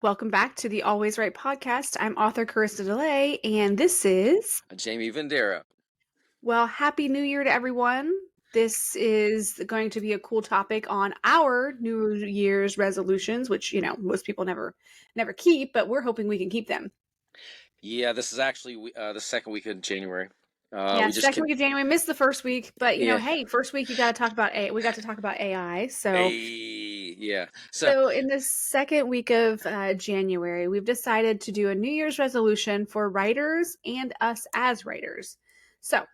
Welcome back to the Always Right podcast. I'm author Carissa DeLay, and this is, Jamie Vendera. well, Happy New Year to everyone. This is going to be a cool topic on our New Year's resolutions, which, most people never keep, but we're hoping we can keep them. Yeah, this is actually the second week of January. Yeah, We just second week of January. Missed the first week, but Yeah. hey, first week you got to talk about we got to talk about AI. Yeah. So in the second week of January, we've decided to do a New Year's resolution for writers and us as writers. So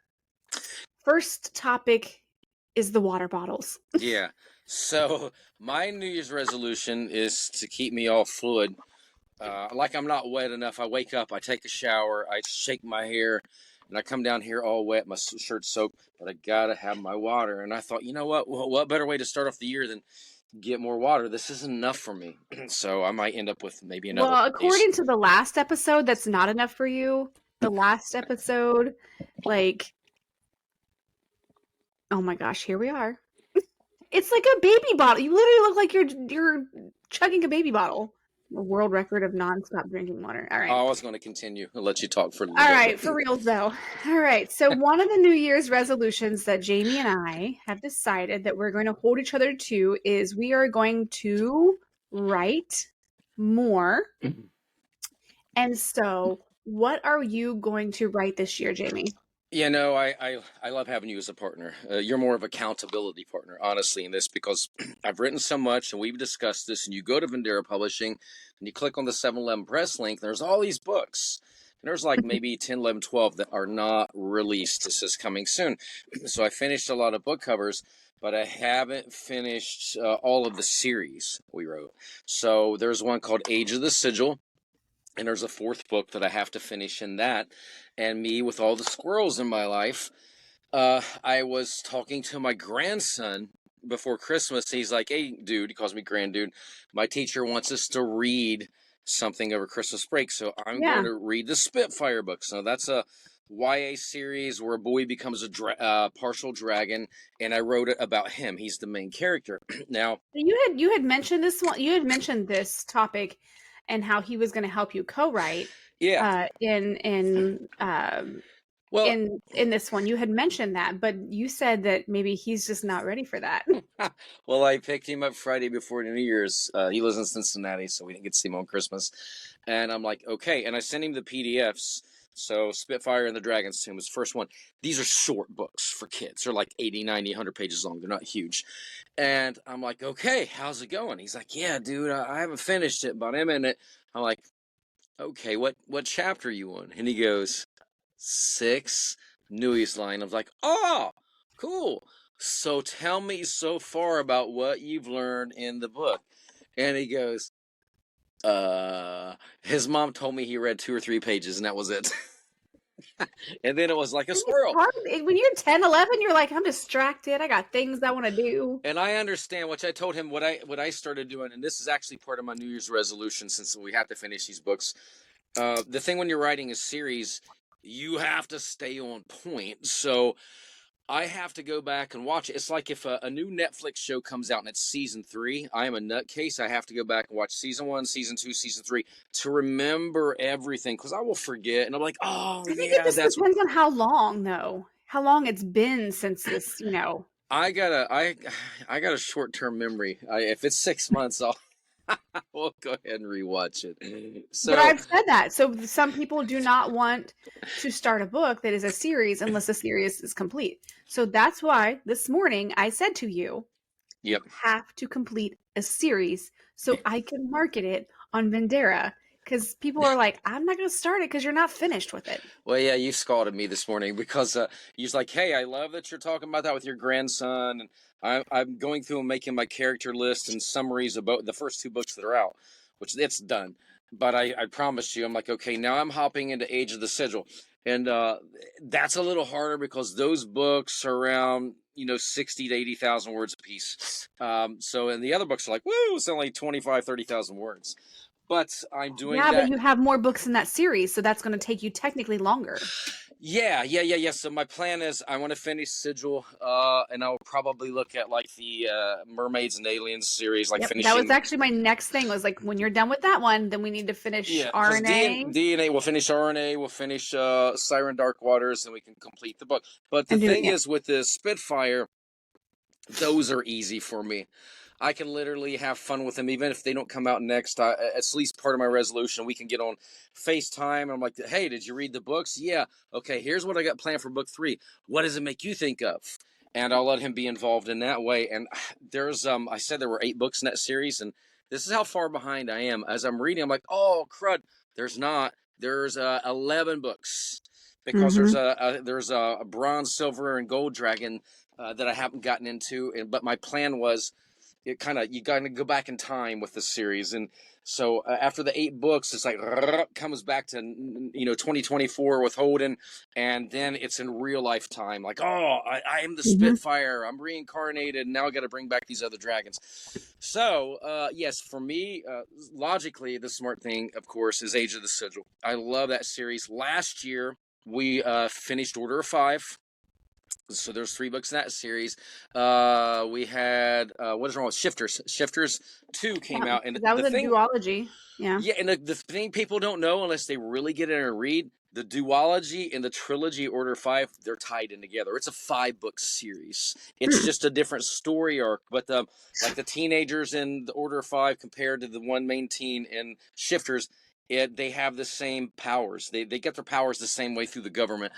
first topic is the water bottles. Yeah. So my New Year's resolution is to keep me all fluid. Like I'm not wet enough. I wake up, I take a shower, I shake my hair, and I come down here all wet. My shirt's soaked, but I gotta have my water. And I thought, you know what? What better way to start off the year than get more water? This isn't enough for me, so I might end up with maybe another. Well, according to the last episode, that's not enough for you. The last episode, oh my gosh, here we are. It's like a baby bottle. You literally look like you're chugging a baby bottle. A world record of nonstop drinking water. All right. I was going to continue. I'll let you talk for a little All bit. right, for reals though. All right, so one of the New Year's resolutions that Jamie and I have decided that we're going to hold each other to is we are going to write more. And so, what are you going to write this year, Jamie? You know, I love having you as a partner. You're more of an accountability partner, honestly, in this, because I've written so much and we've discussed this, and you go to Vendera Publishing and you click on the 7-Eleven Press link, and there's all these books. And there's like maybe 10, 11, 12 that are not released. This is coming soon. So I finished a lot of book covers, but I haven't finished all of the series we wrote. So there's one called Age of the Sigil. And there's a fourth book that I have to finish in that. And me, with all the squirrels in my life, I was talking to my grandson before Christmas. He's like, hey, dude, he calls me grand dude. My teacher wants us to read something over Christmas break. So I'm going to read the Spitfire book. So that's a YA series where a boy becomes a partial dragon. And I wrote it about him. He's the main character. Now, you had mentioned this one. You had mentioned this topic and how he was going to help you co-write. Yeah. In this one, you had mentioned that, but you said that maybe he's just not ready for that. Well, I picked him up Friday before New Year's. He lives in Cincinnati, so we didn't get to see him on Christmas. And I'm like, okay. And I sent him the PDFs. So Spitfire and the Dragon's Tomb is the first one. These are short books for kids. They're like 80, 90, 100 pages long. They're not huge. And I'm like, okay, how's it going? He's like, yeah, dude, I haven't finished it, but I'm in it. I'm like, okay, what chapter are you on? And he goes, 6, Newey's line. I was like, oh, cool. So tell me so far about what you've learned in the book. And he goes, his mom told me he read 2 or 3 pages and that was it. And then it was like a squirrel. When you're 10, 11, you're like, I'm distracted. I got things I want to do. And I understand, which I told him what I started doing. And this is actually part of my New Year's resolution, since we have to finish these books. The thing when you're writing a series, you have to stay on point. So I have to go back and watch it. It's like if a new Netflix show comes out and it's season 3, I am a nutcase. I have to go back and watch season 1, season 2, season 3 to remember everything, because I will forget. And I'm like, oh, I think it just depends on how long, though. How long it's been since this, I got a short-term memory. If it's 6 months, we'll go ahead and rewatch it. So, but I've said that. So some people do not want to start a book that is a series unless the series is complete. So that's why this morning I said to you, yep, you have to complete a series so I can market it on Vendera. Because people are like, I'm not going to start it because you're not finished with it. Well, yeah, you scalded me this morning because you're like, hey, I love that you're talking about that with your grandson. And I'm going through and making my character list and summaries about the first 2 books that are out, which it's done. But I promised you, I'm like, okay, now I'm hopping into Age of the Sigil. And that's a little harder because those books are around, 60 to 80,000 words a piece. So, and the other books are like, woo, it's only 25, 30,000 words. But I'm doing that. Yeah, but you have more books in that series, so that's going to take you technically longer. Yeah. So my plan is I want to finish Sigil, and I'll probably look at like the Mermaids and Aliens series, like Yep, that was finishing. actually my next thing. Was like when you're done with that one, then we need to finish Yeah, because RNA DNA, we'll finish RNA, we'll finish Siren Dark Waters, and we can complete the book. But the and do it. thing Yeah. is, with the Spitfire, those are easy for me. I can literally have fun with them, even if they don't come out next. It's at least part of my resolution. We can get on FaceTime. And I'm like, hey, did you read the books? Yeah. Okay, here's what I got planned for book 3. What does it make you think of? And I'll let him be involved in that way. And there's, I said there were 8 books in that series, and this is how far behind I am. As I'm reading, I'm like, oh, crud. There's not. There's 11 books because there's a bronze, silver, and gold dragon that I haven't gotten into, but my plan was you got to go back in time with the series, and so after the 8 books, it's like comes back to 2024 with Holden, and then it's in real life time. Like, oh, I am the Spitfire. I'm reincarnated, and now I got to bring back these other dragons. So yes, for me, logically, the smart thing, of course, is Age of the Sigil. I love that series. Last year we finished Order of 5. So there's 3 books in that series. We had what is wrong with Shifters? Shifters 2 came out, and that was the a thing, duology. Yeah. yeah, and the thing people don't know unless they really get in and read, the duology and the trilogy Order 5, they're tied in together. It's a 5-book series. It's just a different story arc, but like the teenagers in the Order 5 compared to the one main teen in Shifters, they have the same powers. They get their powers the same way through the government,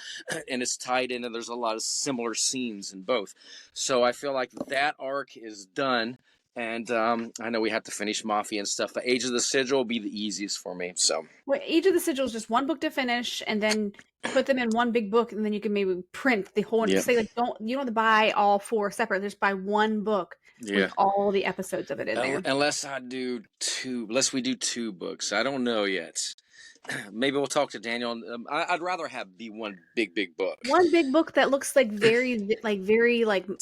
and it's tied in, and there's a lot of similar scenes in both. So I feel like that arc is done. And I know we have to finish Mafia and stuff, but Age of the Sigil will be the easiest for me. So Well, Age of the Sigil is just one book to finish, and then put them in one big book, and then you can maybe print the whole. yeah, Say like you don't have to buy all 4 separate. Just buy one book yeah. with all the episodes of it in there. Unless we do 2 books. I don't know yet. Maybe we'll talk to Daniel. I'd rather have be one big book. One big book that looks like very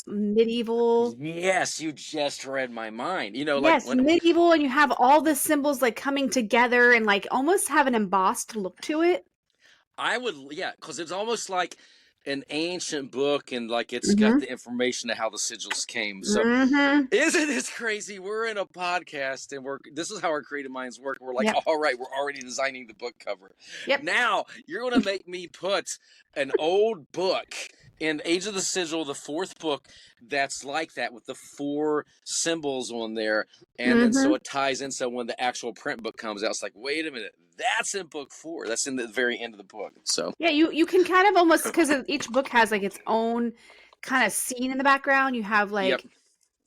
medieval. Yes, you just read my mind. Like Yes, when medieval, and you have all the symbols like coming together and like almost have an embossed look to it. I would, yeah, because it's almost like an ancient book, and like it's got the information of how the sigils came. So isn't this crazy? We're in a podcast, and this is how our creative minds work. We're like, all right, we're already designing the book cover. Yep. Now you're gonna make me put an old book in Age of the Sigil, the 4th book, that's like that with the 4 symbols on there, and then so it ties in. So when the actual print book comes out, it's like, wait a minute, that's in book 4. That's in the very end of the book. So yeah, you can kind of almost, because each book has like its own kind of scene in the background. You have like,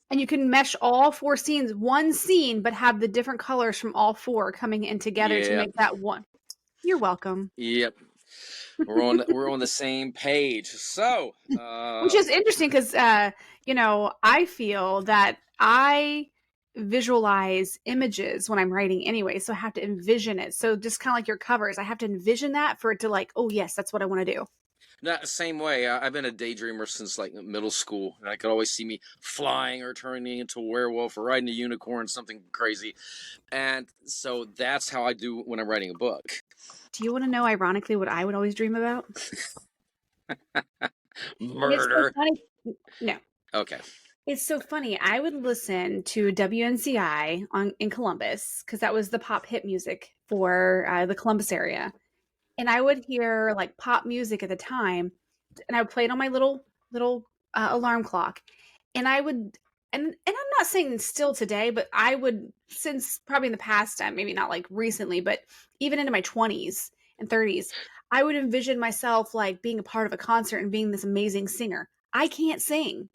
and you can mesh all 4 scenes, one scene, but have the different colors from all 4 coming in together to make that one. You're welcome. Yep. We're on the same page. So which is interesting because I feel that I visualize images when I'm writing anyway, so I have to envision it. So just kind of like your covers, I have to envision that for it to like, oh yes, that's what I want to do. Not the same way. I've been a daydreamer since like middle school, and I could always see me flying or turning into a werewolf or riding a unicorn, something crazy. And so that's how I do when I'm writing a book. Do you want to know, ironically, what I would always dream about? Murder. No. Okay. It's so funny. I would listen to WNCI in Columbus because that was the pop hit music for the Columbus area. And I would hear like pop music at the time, and I would play it on my little alarm clock. And I would, and I'm not saying still today, but I would, since probably in the past, maybe not like recently, but even into my 20s and 30s, I would envision myself like being a part of a concert and being this amazing singer. I can't sing,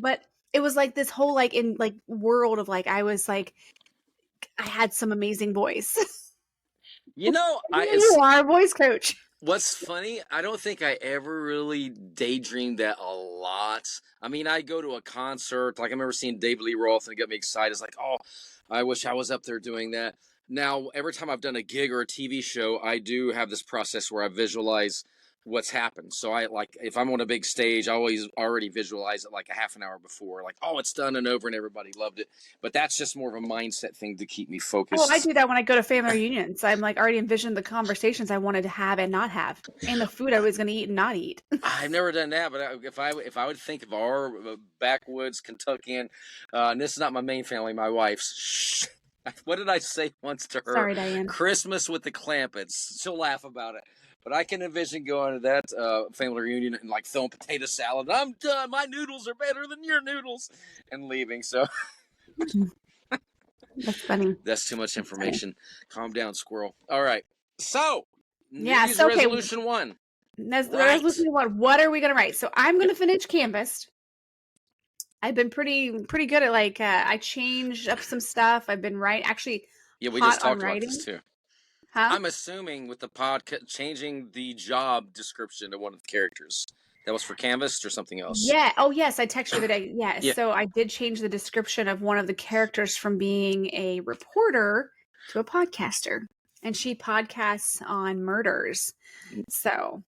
but it was like this whole like in like world of like I was like I had some amazing voice. You are a voice coach. What's funny, I don't think I ever really daydreamed that a lot. I mean, I go to a concert, like I remember seeing David Lee Roth, and it got me excited. It's like, oh, I wish I was up there doing that. Now, every time I've done a gig or a TV show, I do have this process where I visualize what's happened. So I like, if I'm on a big stage, I always already visualize it like a half an hour before, like, oh, it's done and over and everybody loved it. But that's just more of a mindset thing to keep me Oh, I focused. do that when I go to family reunions. I'm like already envisioned the conversations I wanted to have and not have, and the food I was going to eat and not eat. I've never done that, but if I would think of our backwoods Kentuckian, and this is not my main family, my wife's. Shh, what did I say once to her? Sorry, Diane. Christmas with the Clampets. She'll laugh about it. But I can envision going to that family reunion and like throwing potato salad. I'm done. My noodles are better than your noodles, and leaving. So That's funny. that's too much information. Calm down, squirrel. All right. So, New Yeah. Year's So okay, resolution 1. let's listen to what are we going to write? So I'm going to finish Canvas. I've been pretty good at like I changed up some stuff. I've been actually Yeah, we hot just on talked about writing. this too. Huh? I'm assuming with the podcast, changing the job description to one of the characters. That was for Canvas or something else? Yeah. Oh, yes. I texted you today. Yeah. Yeah. So I did change the description of one of the characters from being a reporter to a podcaster, and she podcasts on murders. So,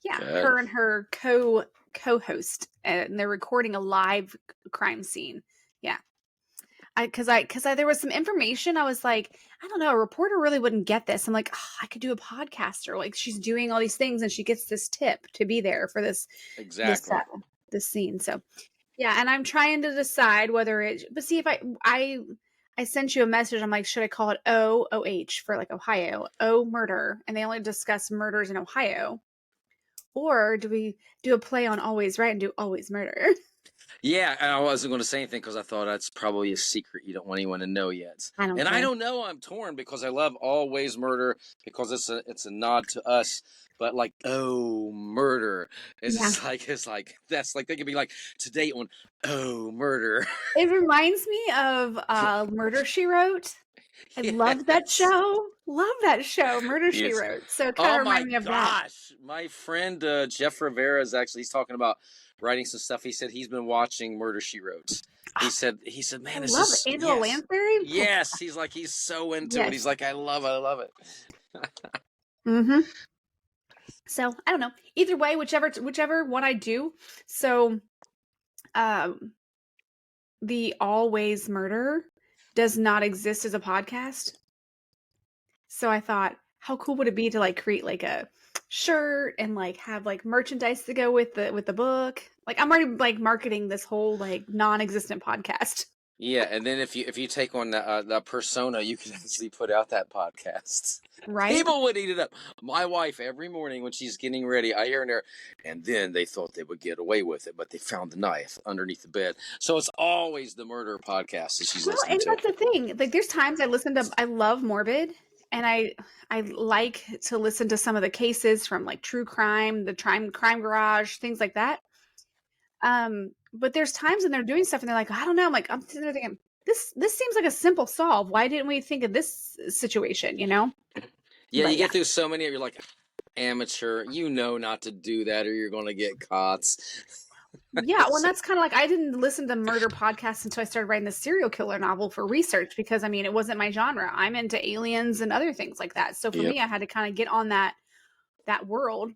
yeah, Good. her and her co-host, and they're recording a live crime scene. Yeah. Because there was some information. I was like, I don't know, a reporter really wouldn't get this. I'm like, oh, I could do a podcaster. Like she's doing all these things, and she gets this tip to be there for this Exactly. this scene. So yeah, and I'm trying to decide whether it. But see, if I sent you a message. I'm like, should I call it OOH for like Ohio? O murder, and they only discuss murders in Ohio, or do we do a play on always right and do always murder? Yeah, and I wasn't going to say anything because I thought that's probably a secret you don't want anyone to know yet. I don't And care. I don't know. I'm torn because I love Always Murder because it's a nod to us. But like, oh, murder! It's like that's like they could be like today on Oh Murder. It reminds me of Murder, She Wrote. I love that show. Love that show, Murder, Yes. She Wrote. So it kind Oh of my reminded me of that. gosh! My friend Jeff Rivera is actually he's talking about writing some stuff. He said he's been watching Murder She Wrote. He said, man, I this love is it. Angela Lansbury. yes. He's like he's so into Yes. it. He's like I love it. Mm-hmm. So I don't know. Either way, whichever one I do. So, the Always Murder does not exist as a podcast. So I thought, how cool would it be to like create like a shirt and like have like merchandise to go with the book? Like I'm already like marketing this whole like non-existent podcast. Yeah, and then if you take on that persona, you can actually put out that podcast. Right? People would eat it up. My wife every morning when she's getting ready, I hear her, and then they thought they would get away with it, but they found the knife underneath the bed. So it's always the murder podcast that she's listening to. And that's the thing. Like there's times I love Morbid, and I like to listen to some of the cases from like true crime, the crime garage, things like that. But there's times when they're doing stuff and they're like, I don't know. I'm sitting there thinking, this seems like a simple solve. Why didn't we think of this situation, you know? Yeah, But you get through so many, you're like, amateur, you know not to do that or you're going to get caught. Yeah, well, that's kind of like I didn't listen to murder podcasts until I started writing the serial killer novel for research because, I mean, it wasn't my genre. I'm into aliens and other things like that. So for me, I had to kind of get on that world.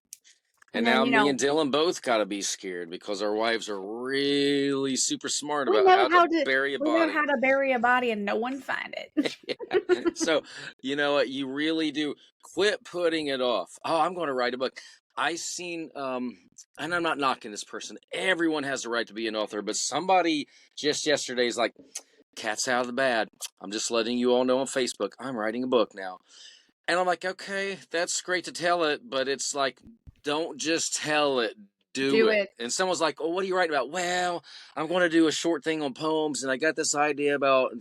And now me and Dylan both got to be scared because our wives are really super smart about how to bury a body. We know how to bury a body and no one find it. Yeah. So, you know what? You really do. Quit putting it off. Oh, I'm going to write a book. I seen, and I'm not knocking this person. Everyone has the right to be an author, but somebody just yesterday is like, cat's out of the bag. I'm just letting you all know on Facebook, I'm writing a book now. And I'm like, okay, that's great to tell it, but it's like, don't just tell it, do it. And someone's like, oh, what are you writing about? Well, I'm going to do a short thing on poems, and I got this idea about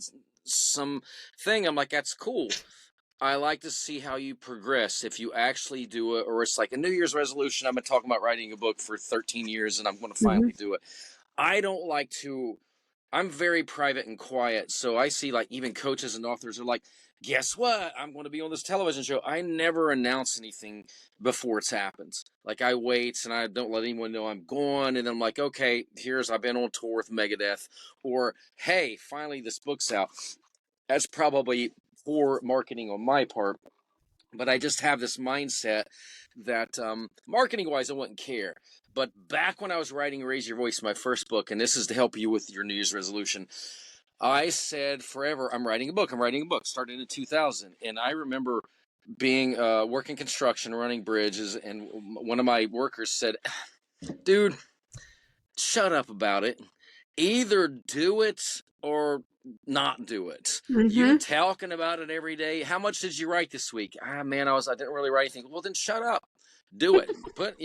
some thing. I'm like, that's cool. I like to see how you progress if you actually do it, or it's like a New Year's resolution. I've been talking about writing a book for 13 years, and I'm going to finally do it. I don't like to... I'm very private and quiet, so I see like even coaches and authors are like, guess what? I'm going to be on this television show. I never announce anything before it's happened. Like I wait and I don't let anyone know I'm gone. And then I'm like, okay, I've been on tour with Megadeth, or hey, finally this book's out. That's probably poor marketing on my part. but I just have this mindset that marketing wise, I wouldn't care. But back when I was writing Raise Your Voice, my first book, and this is to help you with your New Year's resolution, I said forever, I'm writing a book. I'm writing a book. Started in 2000. And I remember being working construction, running bridges, and one of my workers said, dude, shut up about it. Either do it or not do it. You Mm-hmm. talking about it every day. How much did you write this week? Man, I didn't really write anything. Well, then shut up. Do it. But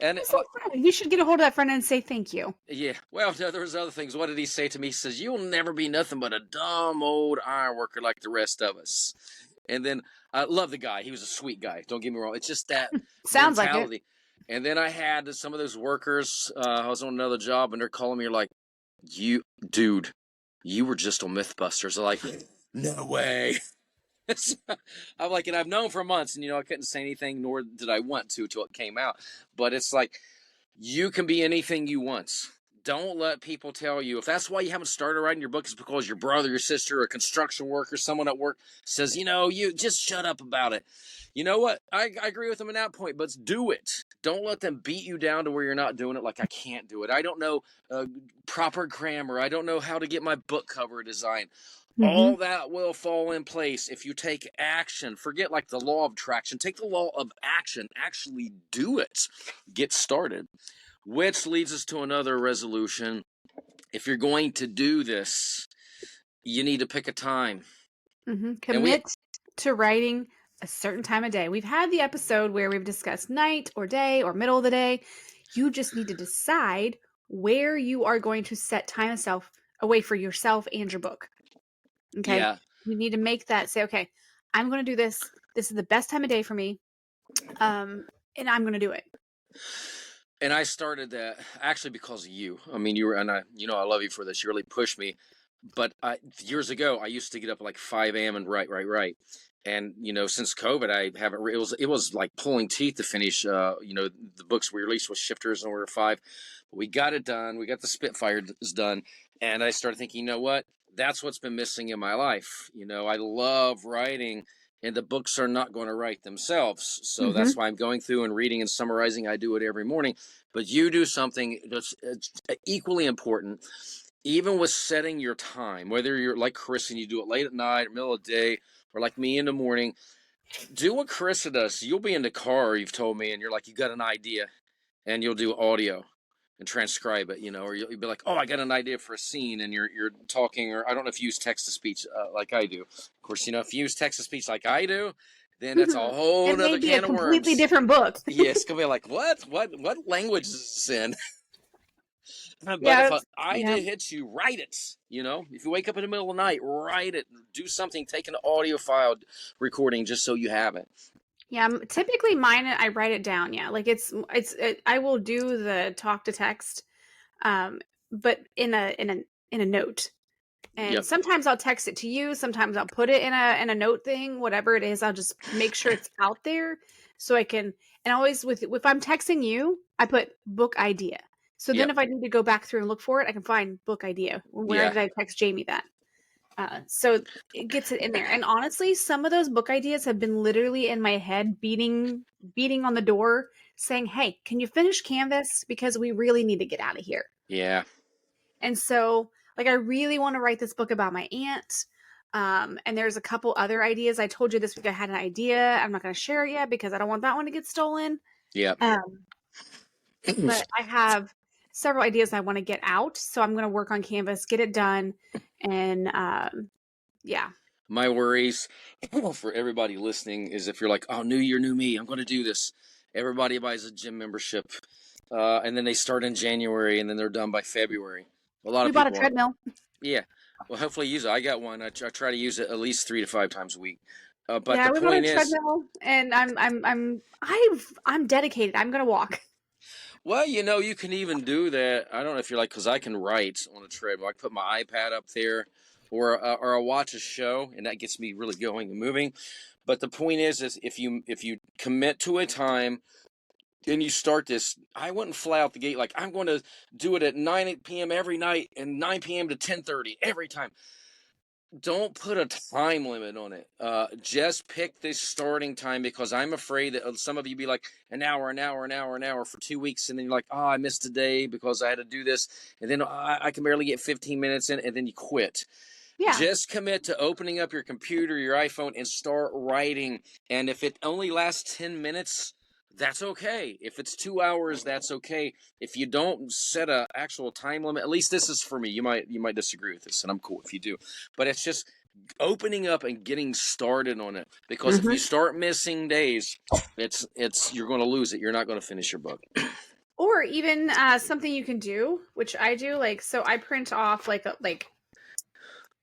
and So you should get a hold of that friend and say thank you. yeah. Well, there was other things. What did he say to me? He says, "You'll never be nothing but a dumb old iron worker like the rest of us." And then I love the guy. He was a sweet guy. Don't get me wrong. It's just that Sounds like it. mentality. And then I had some of those workers. I was on another job, and they're calling me like, "You, dude, you were just on MythBusters." I'm like, no way. I'm like, and I've known for months, and I couldn't say anything, nor did I want to till it came out. But it's like, you can be anything you want. Don't let people tell you. If that's why you haven't started writing your book, is because your brother, your sister, a construction worker, someone at work says, you just shut up about it. You know what? I agree with them in that point, but do it. Don't let them beat you down to where you're not doing it. Like, I can't do it. I don't know proper grammar. I don't know how to get my book cover designed. All that will fall in place if you take action. Forget like the law of attraction. Take the law of action. Actually do it. Get started. Which leads us to another resolution. If you're going to do this, you need to pick a time. Commit to writing a certain time of day. We've had the episode where we've discussed night or day or middle of the day. You just need to decide where you are going to set time away for yourself and your book. Okay. Yeah. You need to make that say, okay, I'm going to do this. This is the best time of day for me. And I'm going to do it. And I started that actually because of you. I mean, you were, and I love you for this. You really pushed me. But years ago, I used to get up at like 5 a.m. and write. And since COVID, I haven't. It was like pulling teeth to finish. The books we released with Shifters and Order 5. But we got it done. We got the Spitfires done, and I started thinking, you know what? That's what's been missing in my life. I love writing, and the books are not going to write themselves. So that's why I'm going through and reading and summarizing. I do it every morning. But you do something that's equally important. Even with setting your time, whether you're like Chris and you do it late at night or middle of the day, or like me in the morning, do what Carissa does. You'll be in the car, you've told me, and you're like, you got an idea, and you'll do audio and transcribe it, or you'll be like, oh, I got an idea for a scene, and you're talking, or I don't know if you use text to speech like I do. Of course, if you use text to speach like I do, then that's a whole other can of worms. It may be a completely different book. Yeah, it's gonna be like, what language is this in? But if an idea hits you, write it. If you wake up in the middle of the night, write it. Do something. Take an audio file recording just so you have it. Yeah, typically mine, I write it down. Yeah, like I will do the talk to text, but in a note. And sometimes I'll text it to you. Sometimes I'll put it in a note thing. Whatever it is, I'll just make sure it's out there so I can. And always if I'm texting you, I put book idea. So then if I need to go back through and look for it, I can find book idea. Where did I text Jamie that? So it gets it in there. And honestly, some of those book ideas have been literally in my head, beating on the door saying, hey, can you finish Canvas? Because we really need to get out of here. Yeah. And so like, I really want to write this book about my aunt. And there's a couple other ideas. I told you this week I had an idea. I'm not going to share it yet because I don't want that one to get stolen. Yeah. But I have several ideas I want to get out. So I'm going to work on Canvas, get it done. And my worries for everybody listening is if you're like, oh, new year, new me, I'm going to do this. Everybody buys a gym membership. And then they start in January and then they're done by February. A lot of people bought a treadmill. Yeah. Well, hopefully use it. I got one. I try to use it at least 3 to 5 times a week. But the point is, treadmill, and I'm dedicated. I'm going to walk. Well, you can even do that. I don't know if you're like, because I can write on a treadmill. I can put my iPad up there, or I'll watch a show, and that gets me really going and moving. But the point is if you commit to a time and you start this, I wouldn't fly out the gate like I'm going to do it at 9 p.m. every night and 9 p.m. to 10:30 every time. don't put a time limit on it. Just pick this starting time, because I'm afraid that some of you be like an hour for 2 weeks, and then you're like, oh, I missed a day because I had to do this, and then I can barely get 15 minutes in, and then you quit. Yeah. Just commit to opening up your computer, your iPhone, and start writing. And if it only lasts 10 minutes, that's okay. If it's 2 hours, that's okay. If you don't set a actual time limit, at least this is for me. You might disagree with this, and I'm cool if you do. But it's just opening up and getting started on it. Because if you start missing days, it's you're going to lose it. You're not going to finish your book. Or even something you can do, which I do, like, so I print off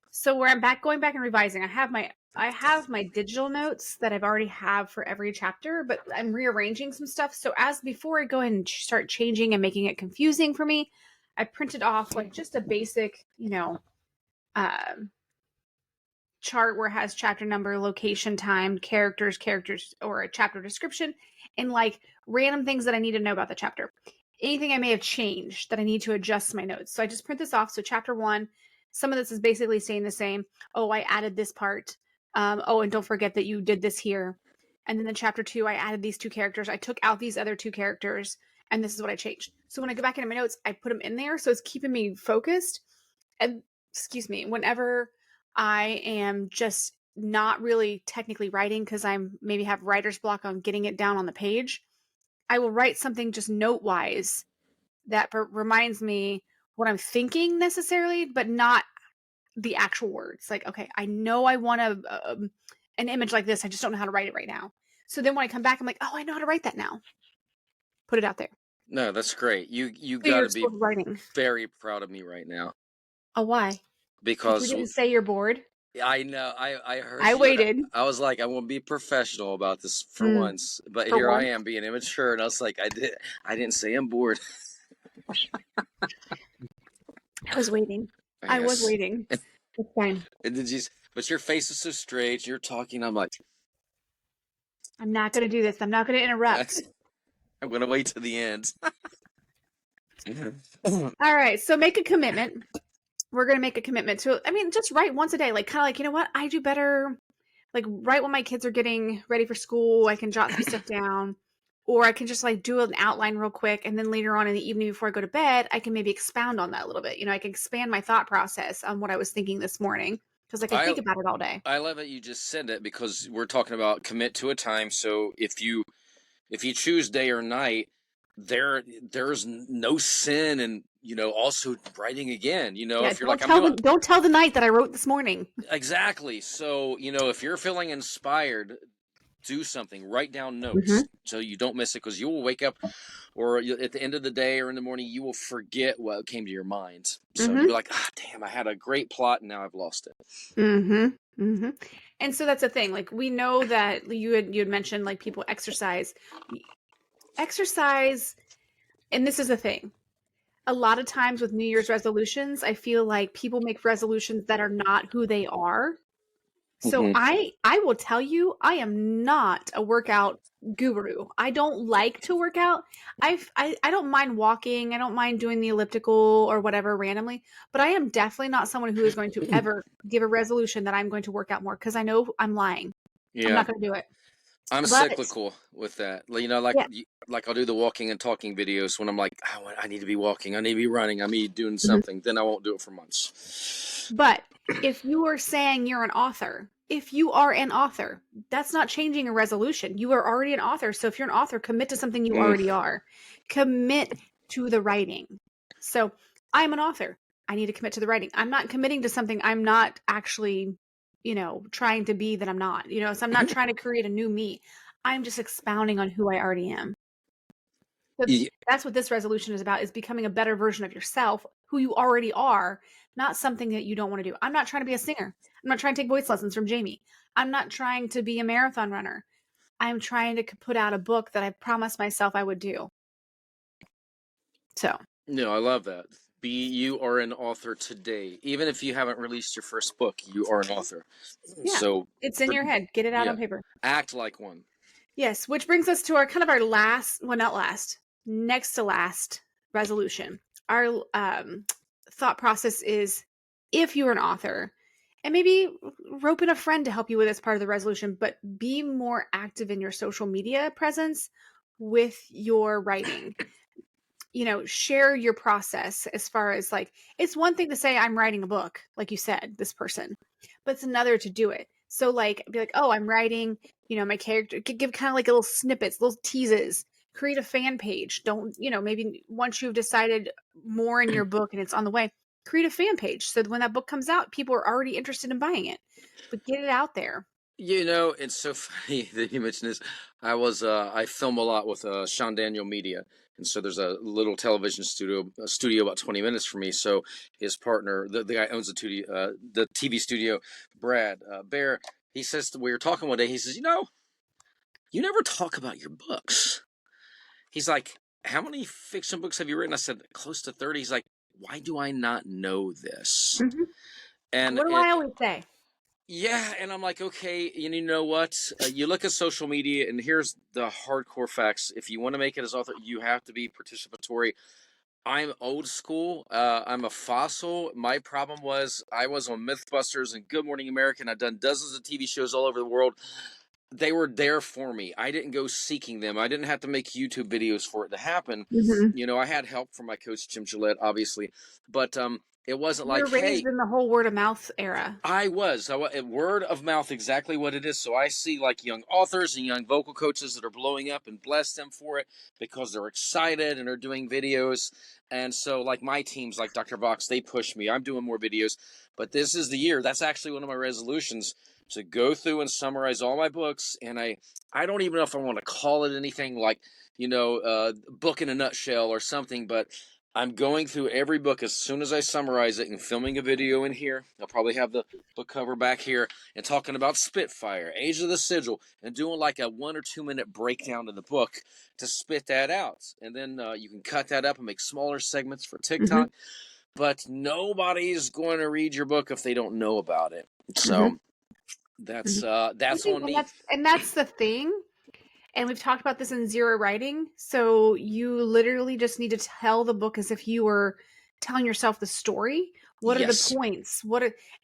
so where I'm going back and revising, I have my digital notes that I've already have for every chapter, but I'm rearranging some stuff. So before I go ahead and start changing and making it confusing for me, I printed off like just a basic, chart where it has chapter number, location, time, characters, or a chapter description, and like random things that I need to know about the chapter. Anything I may have changed that I need to adjust my notes. So I just print this off. So chapter 1, some of this is basically staying the same. Oh, I added this part. Oh, and don't forget that you did this here. And then in chapter 2, I added these 2 characters. I took out these other 2 characters, and this is what I changed. So when I go back into my notes, I put them in there. So it's keeping me focused. And excuse me, whenever I am just not really technically writing because I'm maybe have writer's block on getting it down on the page, I will write something just note wise that reminds me what I'm thinking necessarily, but not the actual words. Like, okay, I know I want an image like this. I just don't know how to write it right now. So then when I come back, I'm like, oh, I know how to write that now. Put it out there. No, that's great. You So got you're to be still writing. very proud of me right now, Oh, why? Because we because didn't say you're bored. I know I heard I you. waited. I was like, I want to be professional about this for Mm, once, but for here I once. am being immature, and I was like, I didn't say I'm bored. I was waiting. I was Yes. waiting. It's fine. And did you? But your face is so straight. You're talking. I'm like, I'm not going to do this. I'm not going to interrupt. I'm gonna wait to the end. All right. So make a commitment. We're going to make a commitment to, just write once a day. Like, kind of like, you know what? I do better. Like, right when my kids are getting ready for school, I can jot some stuff down. Or I can just like do an outline real quick. And then later on in the evening before I go to bed, I can maybe expound on that a little bit. I can expand my thought process on what I was thinking this morning because I can think about it all day. I love that you just said that, because we're talking about commit to a time. So if you choose day or night, there's no sin in also writing again. Yeah, If you're like, I'm doing don't tell the night that I wrote this morning. exactly. So if you're feeling inspired, do something. Write down notes so you don't miss it, because you will wake up, or at the end of the day or in the morning, you will forget what came to your mind. So you'll be like, damn, I had a great plot and now I've lost it. And so that's the thing. Like, we know that you had mentioned like people exercise, and this is the thing. A lot of times with New Year's resolutions, I feel like people make resolutions that are not who they are. So I will tell you, I am not a workout guru. I don't like to work out. I don't mind walking. I don't mind doing the elliptical or whatever randomly, but I am definitely not someone who is going to ever give a resolution that I'm going to work out more, because I know I'm lying. I'm not going to do it. I'm cyclical with that. Like I'll do the walking and talking videos when I'm like, I need to be walking, I need to be running, I need to be doing something. Then I won't do it for months. But if you are saying you're an author, that's not changing a resolution. You are already an author. So if you're an author, commit to something you already are. Commit to the writing. So I'm an author. I need to commit to the writing. I'm not committing to something I'm not actually, trying to be that I'm not. So I'm not trying to create a new me. I'm just expounding on who I already am. So that's what this resolution is about, is becoming a better version of yourself, who you already are, not something that you don't want to do. I'm not trying to be a singer. I'm not trying to take voice lessons from Jamie. I'm not trying to be a marathon runner. I'm trying to put out a book that I promised myself I would do. So. No, I love that. You are an author today. Even if you haven't released your first book, you are an author. Yeah, so it's in your head. Get it out on paper. Act like one. Yes, which brings us to our next to last resolution. Our thought process is, if you're an author And maybe rope in a friend to help you with this part of the resolution, but be more active in your social media presence with your writing. Share your process as far as like, it's one thing to say, I'm writing a book, like you said, this person, but it's another to do it. So, like, be like, oh, I'm writing, my character, give kind of like little snippets, little teases, create a fan page. Don't, maybe once you've decided more in your book and it's on the way, create a fan page so that when that book comes out, people are already interested in buying it, but get it out there. It's so funny that you mentioned this. I film a lot with Sean Daniel Media, and so there's a little television studio about 20 minutes from me. So his partner, the guy who owns the TV studio, Brad Bear, he says we were talking one day. He says, you never talk about your books. He's like, how many fiction books have you written? I said, close to 30. He's like, why do I not know this? Mm-hmm. And What do I always say? yeah, and I'm like, okay, you know what? You look at social media, and here's the hardcore facts. If you want to make it as author, you have to be participatory. I'm old school. I'm a fossil. My problem was I was on MythBusters and Good Morning America. I've done dozens of TV shows all over the world. They were there for me. I didn't go seeking them. I didn't have to make YouTube videos for it to happen. Mm-hmm. I had help from my coach Jim Gillette, obviously, but it wasn't You're like, raised hey, in the whole word of mouth era. word of mouth, exactly what it is. So I see like young authors and young vocal coaches that are blowing up, and bless them for it because they're excited and are doing videos. And so like my teams, like Dr. Vox, they push me. I'm doing more videos, but this is the year. That's actually one of my resolutions, to go through and summarize all my books. And I don't even know if I want to call it anything like, book in a nutshell or something, but I'm going through every book as soon as I summarize it and filming a video in here. I'll probably have the book cover back here and talking about Spitfire, Age of the Sigil, and doing like a 1 or 2 minute breakdown of the book to spit that out. And then you can cut that up and make smaller segments for TikTok. Mm-hmm. But nobody's going to read your book if they don't know about it. So that's on me. That's the thing. And we've talked about this in Zero Writing. So you literally just need to tell the book as if you were telling yourself the story. What are the points?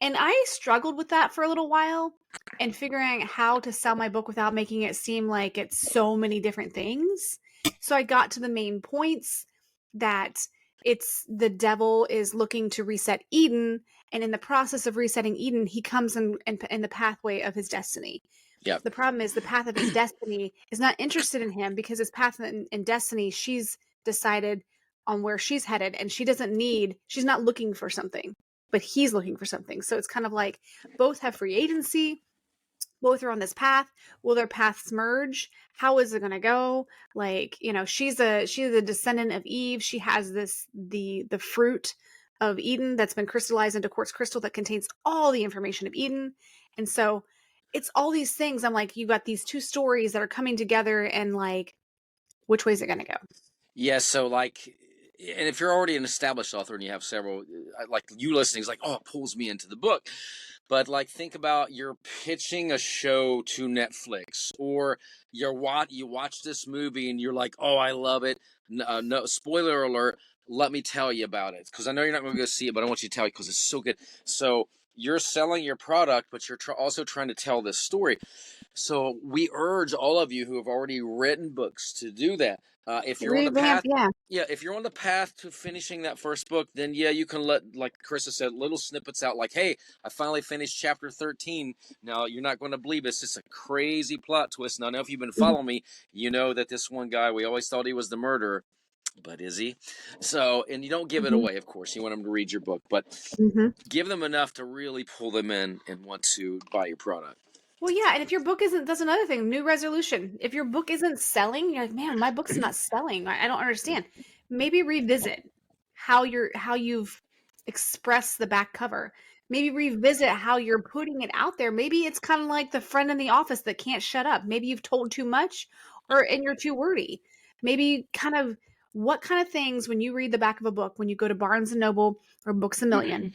And I struggled with that for a little while and figuring out how to sell my book without making it seem like it's so many different things. So I got to the main points, that it's the devil is looking to reset Eden, and in the process of resetting Eden, he comes in the pathway of his destiny. Yeah. The problem is the path of his destiny is not interested in him, because his path in destiny, she's decided on where she's headed, and she's not looking for something, but he's looking for something. So it's kind of like both have free agency. Both are on this path. Will their paths merge? How is it going to go? Like, she's a descendant of Eve. She has the fruit of Eden that's been crystallized into quartz crystal that contains all the information of Eden. And so it's all these things. I'm like, you got these two stories that are coming together, and like, which way is it going to go? Yeah. So like, and if you're already an established author and you have several, like you listening is like, oh, it pulls me into the book. But like, think about you're pitching a show to Netflix, or you watch this movie and you're like, oh, I love it. No, spoiler alert. Let me tell you about it, because I know you're not going to go see it, but I want you to tell you because it's so good. So you're selling your product, but you're also trying to tell this story. So we urge all of you who have already written books to do that. If you're on the path, if you're on the path to finishing that first book, then you can let, like Chris has said, little snippets out, like, hey, I finally finished chapter 13. Now, you're not going to believe this. It's a crazy plot twist. Now, I know if you've been following me, you know that this one guy, we always thought he was the murderer. But is he? So, and you don't give it away, of course. You want them to read your book, but give them enough to really pull them in and want to buy your product. Well, yeah, and if your book isn't, that's another thing, new resolution. If your book isn't selling, you're like, man, my book's not selling. I don't understand. Maybe revisit how you've expressed the back cover. Maybe revisit how you're putting it out there. Maybe it's kind of like the friend in the office that can't shut up. Maybe you've told too much, and you're too wordy. Maybe what kind of things, when you read the back of a book, when you go to Barnes and Noble or Books A Million,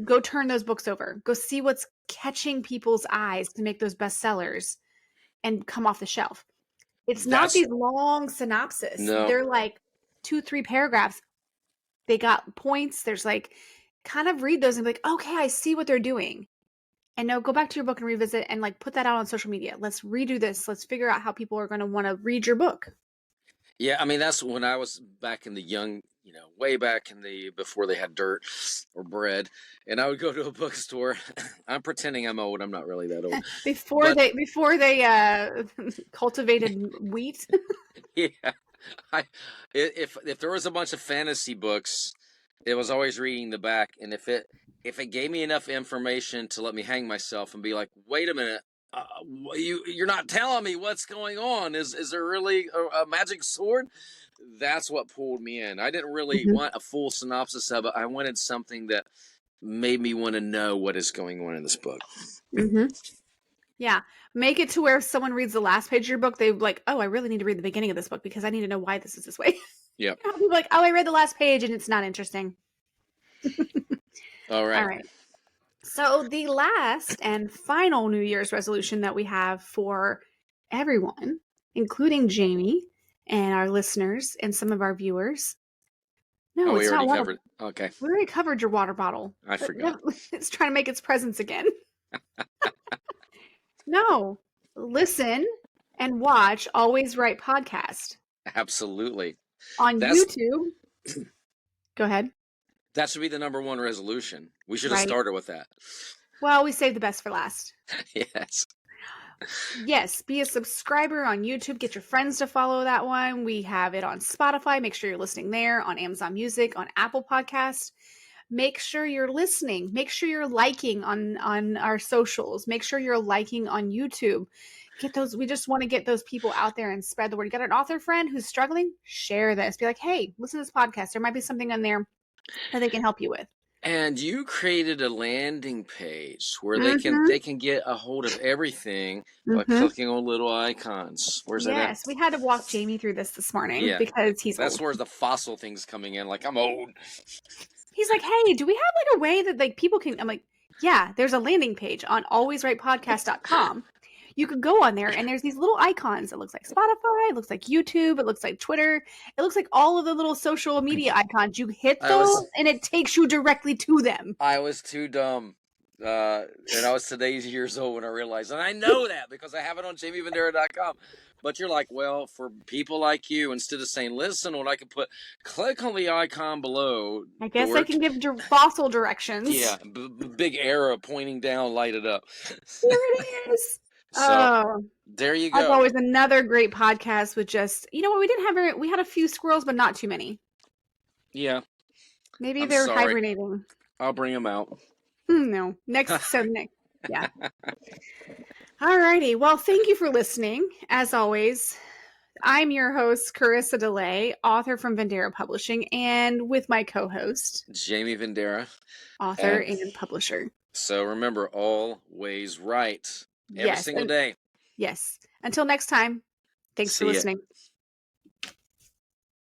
go turn those books over. Go see what's catching people's eyes to make those bestsellers and come off the shelf. It's not these long synopses. No. They're like 2-3 paragraphs. They got points. There's like kind of read those and be like, okay, I see what they're doing. And now go back to your book and revisit and like put that out on social media. Let's redo this. Let's figure out how people are going to want to read your book. Yeah, I mean that's when I was back in the young, way back in the before they had dirt or bread, and I would go to a bookstore. I'm pretending I'm old. I'm not really that old. before But they cultivated wheat. yeah, if there was a bunch of fantasy books, it was always reading the back, and if it gave me enough information to let me hang myself and be like, wait a minute. You're not telling me what's going on. Is there really a magic sword? That's what pulled me in. I didn't really want a full synopsis of it. I wanted something that made me want to know what is going on in this book. Yeah, make it to where if someone reads the last page of your book, they're like, oh, I really need to read the beginning of this book because I need to know why this is this way. Yep. People like, oh, I read the last page and it's not interesting. All right. All right. So the last and final New Year's resolution that we have for everyone, including Jamie and our listeners and some of our viewers. No, we it's already not covered. Okay. We already covered your water bottle. I forgot. It's trying to make its presence again. No, listen and watch Always Right podcast Absolutely. on YouTube. Go ahead. That should be the number one resolution. We should have Right. started with that. Well, we saved the best for last. Yes. Yes, be a subscriber on YouTube. Get your friends to follow that one. We have it on Spotify. Make sure you're listening there, on Amazon Music, on Apple Podcasts. Make sure you're listening. Make sure you're liking on our socials. Make sure you're liking on YouTube. Get those. We just want to get those people out there and spread the word. You got an author friend who's struggling? Share this. Be like, hey, listen to this podcast. There might be something on there that they can help you with. And you created a landing page where they can get a hold of everything by clicking on little icons. Where's that at? Yes, we had to walk Jamie through this morning because he's That's old. where the fossil thing's coming in. Like, I'm old. He's like, hey, do we have like a way that like people can? I'm like, yeah, there's a landing page on alwaysrightpodcast.com. You could go on there and there's these little icons. It looks like Spotify, it looks like YouTube, it looks like Twitter, it looks like all of the little social media icons. You hit those and it takes you directly to them. I was too dumb. And I was today's years old when I realized, and I know that because I have it on jamievendera.com. But you're like, well, for people like you, instead of saying listen, what I could put, click on the icon below. I guess I can give fossil directions. Yeah, big arrow pointing down, light it up. Here it is. So there you go. As always, another great podcast with just, you know what, we had a few squirrels, but not too many. Yeah. Maybe they're hibernating. I'll bring them out. No. Next. Yeah. Alrighty. Well, thank you for listening. As always, I'm your host, Carissa DeLay, author from Vendera Publishing, and with my co-host, Jamie Vendera, author and publisher. So remember, always right. Every single day. Yes. Until next time, thanks for listening.